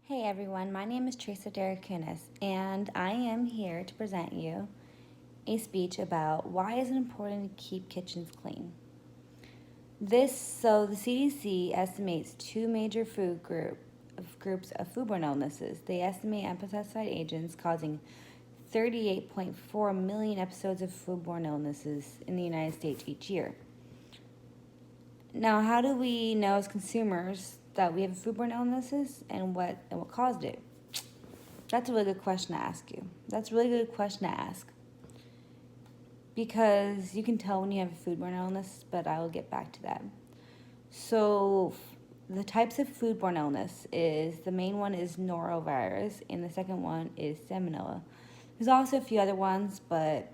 Hey everyone, my name is Teresa Derakunis, and I am here to present you a speech about why is it important to keep kitchens clean. The CDC estimates two major groups of foodborne illnesses. They estimate pesticide agents causing 38.4 million episodes of foodborne illnesses in the United States each year. Now, how do we know as consumers that we have foodborne illnesses and what caused it? That's a really good question to ask you. That's a really good question to ask. Because you can tell when you have a foodborne illness, but I will get back to that. So, the types of foodborne illness is the main one is norovirus, and the second one is salmonella. There's also a few other ones, but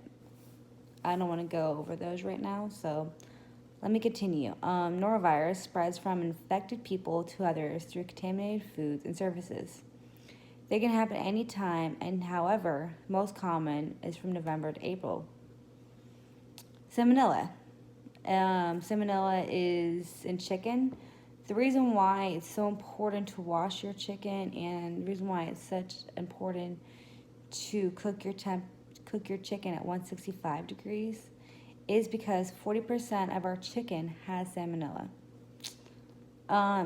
I don't want to go over those right now. So, let me continue. Norovirus spreads from infected people to others through contaminated foods and surfaces. They can happen any time, and however, most common is from November to April. Salmonella. Salmonella is in chicken. The reason why it's so important to wash your chicken, and the reason why it's such important to cook your chicken at 165 degrees, is because 40% of our chicken has salmonella.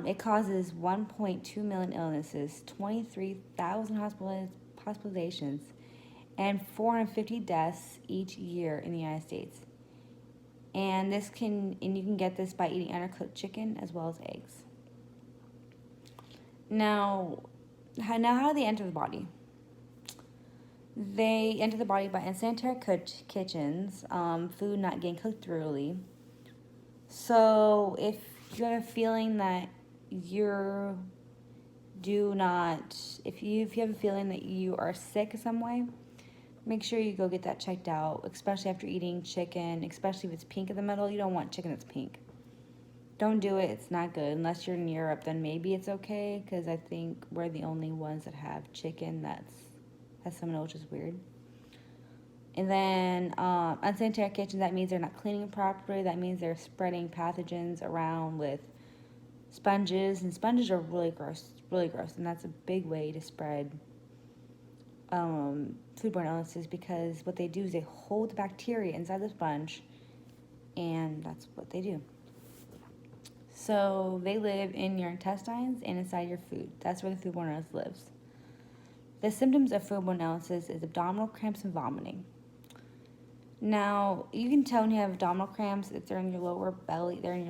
It causes 1.2 million illnesses, 23,000 hospitalizations, and 450 deaths each year in the United States. And you can get this by eating undercooked chicken as well as eggs. Now how do they enter the body? They enter the body by unsanitary kitchens, food not getting cooked thoroughly. So if you have a feeling that if you have a feeling that you are sick in some way, make sure you go get that checked out, especially after eating chicken, especially if it's pink in the middle. You don't want chicken that's pink. Don't do it. It's not good. Unless you're in Europe, then maybe it's okay, because I think we're the only ones that have chicken has salmonella, which is weird. And then unsanitary kitchens, that means they're not cleaning it properly. That means they're spreading pathogens around with sponges, and sponges are really gross, and that's a big way to spread foodborne illnesses, because what they do is they hold the bacteria inside the sponge, and that's what they do. So they live in your intestines and inside your food. That's where the foodborne illness lives. The symptoms of foodborne illnesses is abdominal cramps and vomiting. Now, you can tell when you have abdominal cramps if they're in your lower belly, if they're in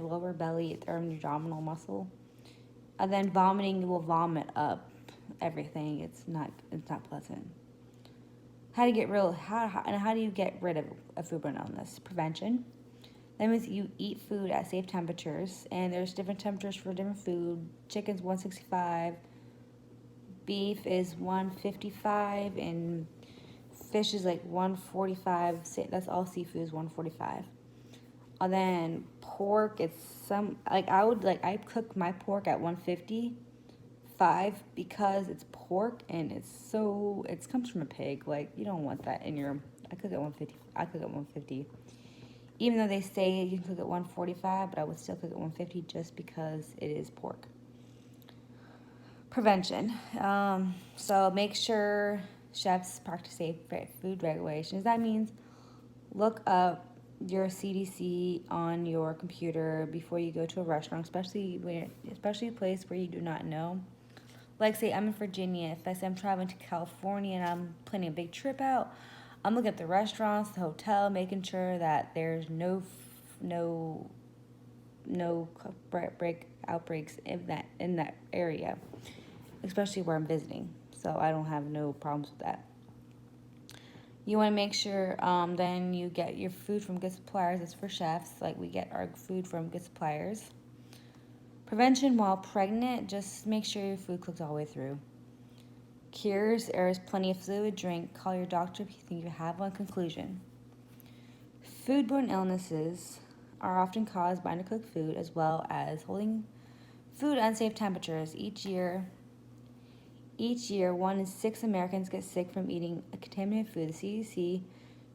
your abdominal muscle. And then vomiting, you will vomit up everything. It's not pleasant. How do you get rid of a foodborne illness? Prevention. That means you eat food at safe temperatures, and there's different temperatures for different food. Chicken's 165, beef is 155, and fish is like 145. That's all seafood is 145. And then pork, I cook my pork at 155 because it's pork and it comes from a pig. Like, you don't want that in your. I cook at 150. Even though they say you can cook at 145, but I would still cook at 150 just because it is pork. Prevention. So make sure chefs practice safe food regulations. That means look up your CDC on your computer before you go to a restaurant, especially a place where you do not know. Like, say I'm in Virginia. If I say I'm traveling to California and I'm planning a big trip out, I'm looking at the restaurants, the hotel, making sure that there's no outbreaks in that area, especially where I'm visiting. So I don't have no problems with that. You want to make sure then you get your food from good suppliers. It's for chefs. Like, we get our food from good suppliers. Prevention while pregnant, just make sure your food cooks all the way through. Cures, there is plenty of fluid, drink, call your doctor if you think you have one. Conclusion. Foodborne illnesses are often caused by undercooked food, as well as holding food at unsafe temperatures. Each year, 1 in 6 Americans get sick from eating a contaminated food. The CDC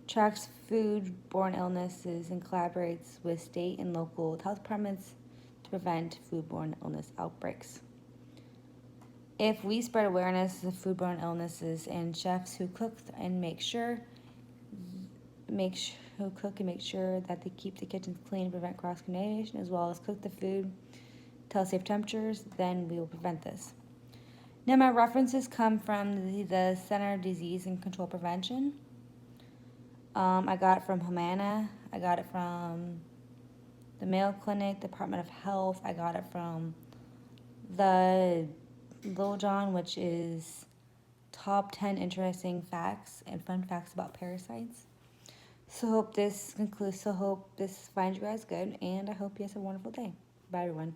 tracks foodborne illnesses and collaborates with state and local health departments to prevent foodborne illness outbreaks. If we spread awareness of foodborne illnesses and chefs who cook and make sure that they keep the kitchens clean and prevent cross contamination, as well as cook the food to safe temperatures, then we will prevent this. Now, my references come from the Center of Disease and Control Prevention. I got it from Humana. I got it from the Mayo Clinic, Department of Health. I got it from the Little John, which is top 10 interesting facts and fun facts about parasites. So hope this finds you guys good, and I hope you guys have a wonderful day. Bye, everyone.